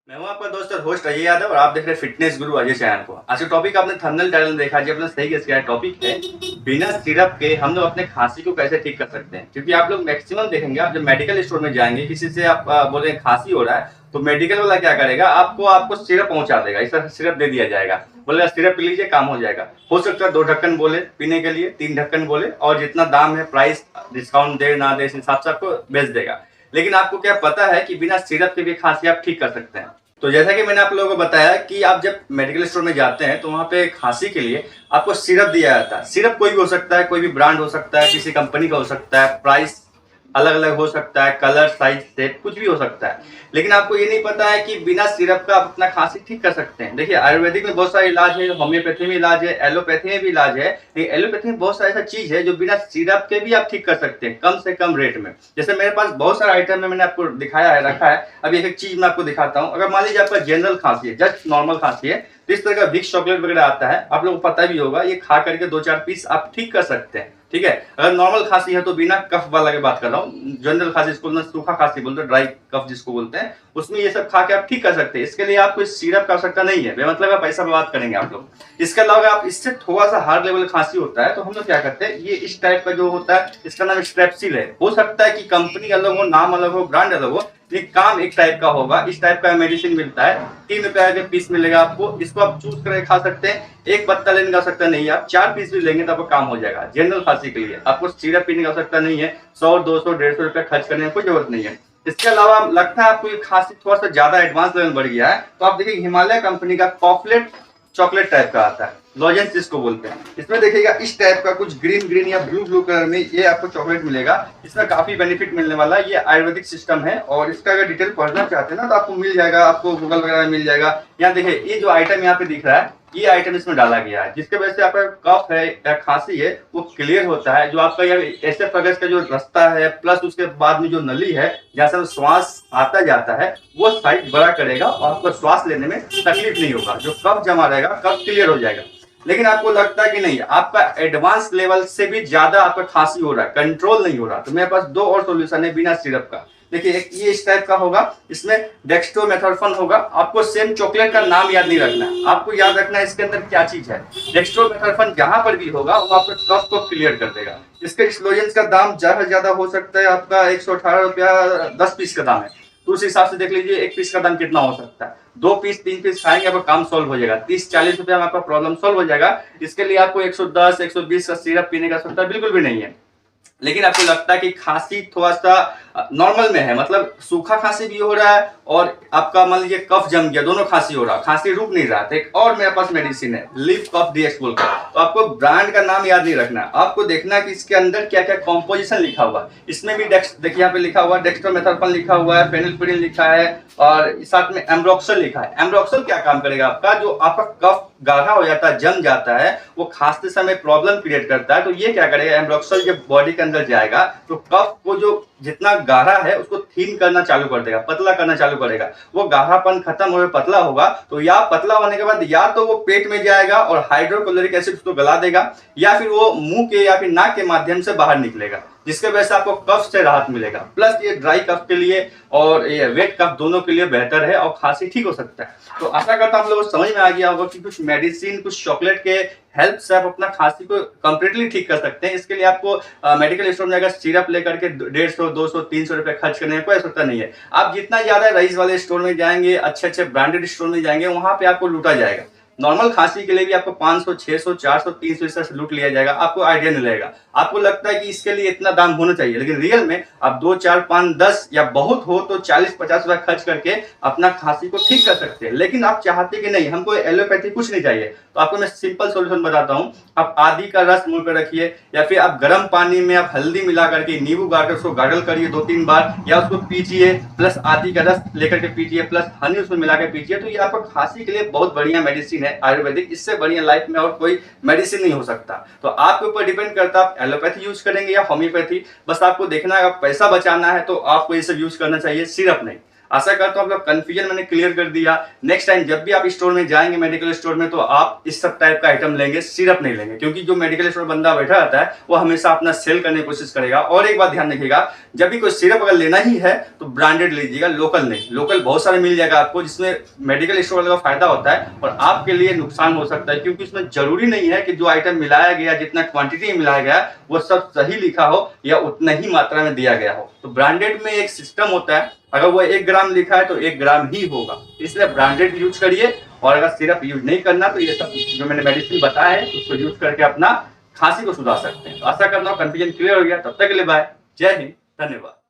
मैं हूं आपका दोस्त और होस्ट अजय यादव और आप देख रहे हैं फिटनेस गुरु अजय चैनल को। आज का टॉपिक आपने थंबनेल टाइटल में देखा जी, अपना सही गेस किया है। टॉपिक है बिना सिरप के हम लोग अपने खांसी को कैसे ठीक कर सकते हैं। क्योंकि आप लोग मैक्सिमम देखेंगे, आप जब मेडिकल स्टोर में जाएंगे, किसी से आप बोल रहे हैं खांसी हो रहा है, तो मेडिकल वाला क्या करेगा, आपको आपको सिरप पहुंचा देगा। इस तरह सिरप दे दिया जाएगा, बोलेगा सिरप पी लीजिए, काम हो जाएगा। हो सकता है 2 ढक्कन बोले पीने के लिए, 3 ढक्कन बोले, और जितना दाम है प्राइस डिस्काउंट दे ना दे इस हिसाब से आपको बेच देगा। लेकिन आपको क्या पता है कि बिना सिरप के भी खांसी आप ठीक कर सकते हैं। तो जैसा कि मैंने आप लोगों को बताया कि आप जब मेडिकल स्टोर में जाते हैं तो वहां पे खांसी के लिए आपको सिरप दिया जाता है। सिरप कोई भी हो सकता है, कोई भी ब्रांड हो सकता है, किसी कंपनी का हो सकता है, प्राइस अलग अलग हो सकता है, कलर साइज शेप कुछ भी हो सकता है। लेकिन आपको ये नहीं पता है कि बिना सिरप का आप अपना खांसी ठीक कर सकते हैं। देखिए, आयुर्वेदिक में बहुत सारे इलाज है, होम्योपैथी में इलाज है, एलोपैथी में भी इलाज है। लेकिन एलोपैथी में बहुत सारा ऐसा चीज है जो बिना सिरप के भी आप ठीक कर सकते हैं, कम से कम रेट में। जैसे मेरे पास बहुत सारा आइटम है, मैंने आपको दिखाया है, रखा है। अभी एक एक चीज मैं आपको दिखाता हूँ। अगर मान लीजिए आपका जनरल खांसी है, जस्ट नॉर्मल खांसी है, तो इस तरह का विक्स चॉकलेट वगैरह आता है, आप लोगों को पता भी होगा। ये खा करके 2-4 पीस आप ठीक कर सकते हैं। ठीक है, अगर नॉर्मल खांसी है तो बिना कफ वाला की बात कर रहा हूँ, जनरल खांसी जिसको बोलते हैं, सूखा खांसी बोलते हैं, ड्राई कफ जिसको बोलते हैं, उसमें ये सब खा के आप ठीक कर सकते हैं। इसके लिए आपको इस सिरप की आवश्यकता नहीं है, बेमतलब का पैसा बर्बाद करेंगे आप लोग। इसके अलावा आप इससे थोड़ा सा हार्ड लेवल खांसी होता है तो हम लोग क्या करते हैं, ये इस टाइप का जो होता है, इसका नाम स्ट्रेप्सिल है। हो सकता है कि कंपनी अलग हो, नाम अलग हो, ब्रांड अलग हो, लेकिन काम एक टाइप का होगा। इस टाइप का मेडिसिन मिलता है, 3 रुपए के पीस मिलेगा आपको। इसको आप चूज करके खा सकते हैं। एक पत्ता लेने की आवश्यकता नहीं है, आप 4 पीस भी लेंगे तो आपको काम हो जाएगा। जनरल खांसी के लिए आपको सिरप पीने की आवश्यकता नहीं है, 100, 200, 150 रुपए खर्च करने की कोई जरूरत नहीं है। इसके अलावा लगता है आपको ये खांसी थोड़ा सा ज्यादा एडवांस लेवल बढ़ गया है, तो आप देखिए हिमालय कंपनी का कॉफलेट चॉकलेट टाइप का आता है, लॉजेंस जिसको बोलते हैं। इसमें देखिएगा इस टाइप का कुछ ग्रीन ग्रीन या ब्लू ब्लू कलर में ये आपको चॉकलेट मिलेगा। इसमें काफी बेनिफिट मिलने वाला है। ये आयुर्वेदिक सिस्टम है और इसका अगर डिटेल पढ़ना चाहते हैं ना तो आपको मिल जाएगा, आपको गूगल वगैरह में मिल जाएगा। यहाँ देखिए, ये जो आइटम यहाँ पे दिख रहा है, ये आइटम इसमें डाला गया है, जिसके वजह से आपका कफ है या खांसी है वो क्लियर होता है। जो आपका ये एसोफेगस का जो रास्ता है, प्लस उसके बाद में जो नली है जहाँ से श्वास आता जाता है, वो साइड बड़ा करेगा और आपको श्वास लेने में तकलीफ नहीं होगा। जो कफ जमा रहेगा, कफ क्लियर हो जाएगा। लेकिन आपको लगता है कि नहीं, आपका एडवांस लेवल से भी ज्यादा आपका खांसी हो रहा है, कंट्रोल नहीं हो रहा, तो मेरे पास 2 और सोल्यूशन है बिना सिरप का। देखिए, एक ये इस टाइप का होगा, इसमें डेक्स्ट्रोमेथोर्फन होगा। आपको सेम चॉकलेट का नाम याद नहीं रखना है, आपको याद रखना है इसके अंदर क्या चीज है। डेक्स्ट्रोमेथोर्फन जहां पर भी होगा वो आपके कफ को क्लियर कर देगा। इसके इस लोजेंस का दाम ज्यादा हो सकता है आपका 118 रुपया, 10 पीस का दाम है। तो उस हिसाब से देख लीजिए एक पीस का दाम कितना हो सकता है। 2 पीस 3 पीस खाएंगे आपका काम सॉल्व हो जाएगा, 30-40 रुपया में आपका प्रॉब्लम सॉल्व हो जाएगा। इसके लिए आपको 110 120 का सिरप पीने का आवश्यकता बिल्कुल भी नहीं है। लेकिन आपको लगता है कि खांसी थोड़ा सा नॉर्मल में है, मतलब सूखा खांसी भी हो रहा है और आपका मान लीजिए कफ जम गया, दोनों खांसी हो रहा है, खांसी रुक नहीं रहा। तो एक और मेरे पास मेडिसिन है, लिव कफ डीएक्स बोल कर। तो आपको ब्रांड का नाम याद नहीं रखना, आपको देखना है कि इसके अंदर क्या क्या कॉम्पोजिशन लिखा हुआ है। इसमें भी देखिए यहाँ पे लिखा हुआ है, डेक्स्ट्रोमेथोर्फन लिखा हुआ है, फेनिल्पिरिन लिखा है और साथ में एम्ब्रोक्सल लिखा है। एम्ब्रोक्सल क्या काम करेगा आपका, जो आपका कफ गाढ़ा हो जाता है, जम जाता है, वो खांसते समय प्रॉब्लम क्रिएट करता है। तो ये क्या करेगा, एम्ब्रोक्सल जब बॉडी के अंदर जाएगा तो कफ को जो जितना गाढ़ा है उसको थीन करना चालू कर देगा, पतला करना चालू करेगा। वो गाढ़ापन खत्म हो पतला होगा, तो या पतला होने के बाद या तो वो पेट में जाएगा और हाइड्रोक्लोरिक एसिड उसको गला देगा, या फिर वो मुंह के या फिर नाक के माध्यम से बाहर निकलेगा, जिसके वजह से आपको कफ से राहत मिलेगा। प्लस ये ड्राई कफ के लिए और ये वेट कफ दोनों के लिए बेहतर है और खांसी ठीक हो सकता है। तो आशा करता हूं आप लोगों को समझ में आ गया होगा कि कुछ मेडिसिन, कुछ चॉकलेट के हेल्प से आप अपना खांसी को कंप्लीटली ठीक कर सकते हैं। इसके लिए आपको मेडिकल स्टोर में जाकर सिरप लेकर के 150, 200, 300 रुपए खर्च करने की कोई आवश्यकता नहीं है। आप जितना ज्यादा रईस वाले स्टोर में जाएंगे, अच्छे अच्छे ब्रांडेड स्टोर में जाएंगे, वहां पे आपको लूटा जाएगा। नॉर्मल खांसी के लिए भी आपको 500, 600, 400, 300 इस तरह से लूट लिया जाएगा, आपको आइडिया नहीं लगेगा। आपको लगता है कि इसके लिए इतना दाम होना चाहिए, लेकिन रियल में आप 2, 4, 5, 10 या बहुत हो तो 40-50 रुपए खर्च करके अपना खांसी को ठीक कर सकते हैं। लेकिन आप चाहते कि नहीं, हमको एलोपैथी कुछ नहीं चाहिए, तो आपको मैं सिंपल सोल्यूशन बताता हूँ। आप आदि का रस मुंह पे रखिए, या फिर आप गर्म पानी में आप हल्दी मिला करके नींबू गाड़ उसको गार्गल करिए 2-3 बार, या उसको पीजिए, प्लस आदि का रस लेकर के पीजिए, प्लस हनी उसमें मिला के पीजिए। तो ये आपको खांसी के लिए बहुत बढ़िया मेडिसिन है आयुर्वेदिक। इससे बढ़िया लाइफ में और कोई मेडिसिन नहीं हो सकता। तो आपके ऊपर डिपेंड करता है आप एलोपैथी यूज करेंगे या होम्योपैथी। बस आपको देखना है, पैसा बचाना है तो आपको ये सब यूज करना चाहिए, सिरप नहीं। आशा करता हूँ आप लोग कंफ्यूजन मैंने क्लियर कर दिया। नेक्स्ट टाइम जब भी आप स्टोर में जाएंगे, मेडिकल स्टोर में, तो आप इस सब टाइप का आइटम लेंगे, सिरप नहीं लेंगे, क्योंकि जो मेडिकल स्टोर बंदा बैठा रहता है वो हमेशा अपना सेल करने की कोशिश करेगा। और एक बात ध्यान रखिएगा, जब भी कोई सिरप अगर लेना ही है तो ब्रांडेड लीजिएगा, लोकल नहीं। लोकल बहुत सारे मिल जाएगा आपको, जिसमें मेडिकल स्टोर वाले का फायदा होता है और आपके लिए नुकसान हो सकता है, क्योंकि इसमें जरूरी नहीं है कि जो आइटम मिलाया गया, जितना क्वांटिटी में मिलाया गया वो सब सही लिखा हो या उतना ही मात्रा में दिया गया हो। तो ब्रांडेड में एक सिस्टम होता है, अगर वो 1 ग्राम लिखा है तो 1 ग्राम ही होगा, इसलिए ब्रांडेड यूज करिए। और अगर सिरप यूज नहीं करना तो ये सब जो मैंने मेडिसिन बताया है उसको यूज करके अपना खांसी को सुधार सकते हैं। तो आशा करता हूँ कंफ्यूजन क्लियर हो गया। तब तक के लिए बाय, जय हिंद, धन्यवाद।